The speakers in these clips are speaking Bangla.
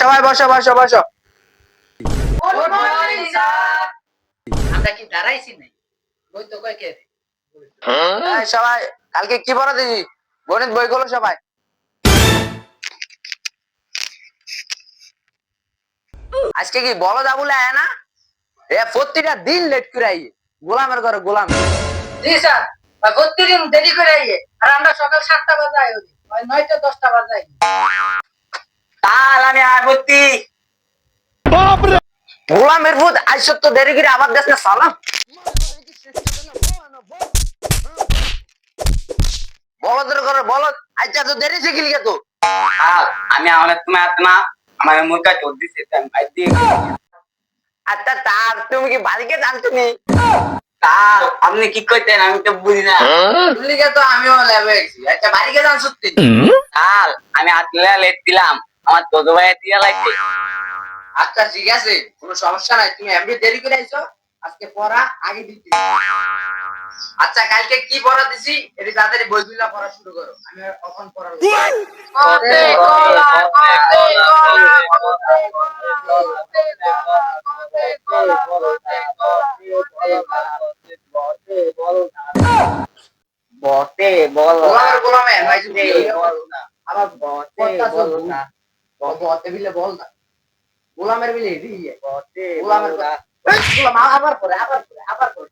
সবাই বসো বসো বসো। Good morning sir. আমরা কি দাঁড়াইছি নাই? বই তো কয় কে? সবাই কালকে কি পড়া দিছি? গণিত বইগুলো সবাই। আজকে কি বলো যা বলে আয় না? প্রতিটা দিন লেট করে আইয়ে গোলামের ঘরে গোলাম। জি স্যার, প্রতিদিন দেরি করে আইয়ে আর আমরা সকাল 7টা বাজে আই হই, 9টা 10টা বাজে আই। কাল আমি আপত্তি গোলামের ভূত আইসো তো দেরি করে আবার দেশ না সালাম। বলদের ঘরে বলদ আইটা তো দেরি শিখিলি কে তো? আমি আমার তোমার আত্মা আমার মুখটা চোর দিছে আমি বাইর দিয়ে আচ্ছা তার তুমি কি বাড়িকে জানতো নি? কাল আপনি কি কইতেন আমি তো বুঝি না। লিগে তো আমিও লেবে গেছি। আচ্ছা বাড়িকে জান সত্যি? কাল আমি আতলা লেট দিলাম আমার তোদ ভাই দিয়া লাগছে। আচ্ছা ঠিক আছে, কোনো সমস্যা নাই, তুমি এমনি দেরি করে আইছো, আজকে পড়া আগে দিতে। আচ্ছা কালকে কি পড়া দিছি এটা তাড়াতাড়ি বইগুলা পড়া শুরু করো, আমি এখন পড়াবো। কতে কলা কতে কলা কতে কলা কতে কলা কতে কলা কতে কলা বটে বল গোলামের গোলামে ভাই তুমি আবার বটে বল না বলতে বিলে বল না, গোলামের বিলে দিয়ে বটে গোলামের গোলাম আবার করে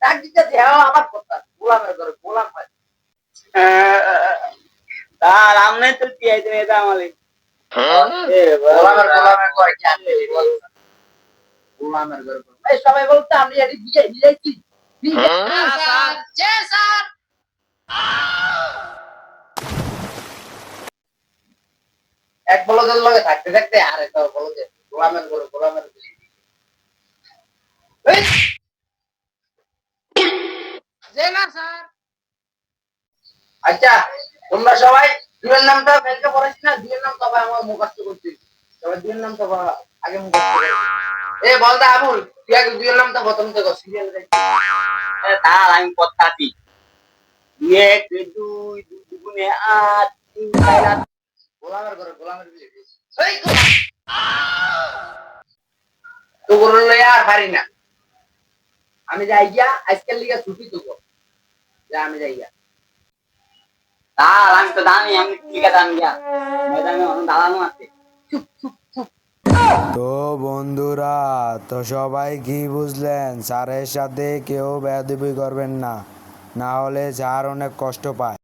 ডাক দিতেছে, আবার করতা গোলামের ঘরে গোলাম ভাই। কাল আমনে তো টিআই দে এটা আমালে গোলামের গোলামের ঘরে কি আপনি বল গোলামের ঘরে এই সবাই বলতে আমি এটি দিয়ে দিয়েছি। Sir J sir. এক বলদের লগে থাকতে থাকতে আরে তো বলদের গোলামের ঘরে গোলামের বিলে এই জে না স্যার। আচ্ছা তোমরা সবাই দুয়ের নামটা ফেলতে পড়াচ্ছি না, দুয়ের নাম তবে আমার মুখস্থ করছি, সবাই দুয়ের নাম তো আগে মুখস্থ করছি। এ বলদা আবুল তুই আগে দুয়ের নামটা প্রথম থেকে সিরিয়াল দেখ। কাল আমি পড়তাছি এক দুই দুই দুগুণে আট তিন চার আট গোলামের ঘরে গোলামের বিয়ে এই তো বললো আর পারি না, আমি যাই গিয়া আজকাল লিগা ছুটি তো যা আমি যাই গিয়া। কাল আমি তো জানি আমি ঠিক আছে আমি গিয়া ময়দানে অনেক দাঁড়ানো আছে। তো বন্ধুরা, তো সবাই কি বুঝলেন? স্যারের সাথে কেউ বেয়াদবি করবেন না, না হলে স্যার অনেক কষ্ট পায়।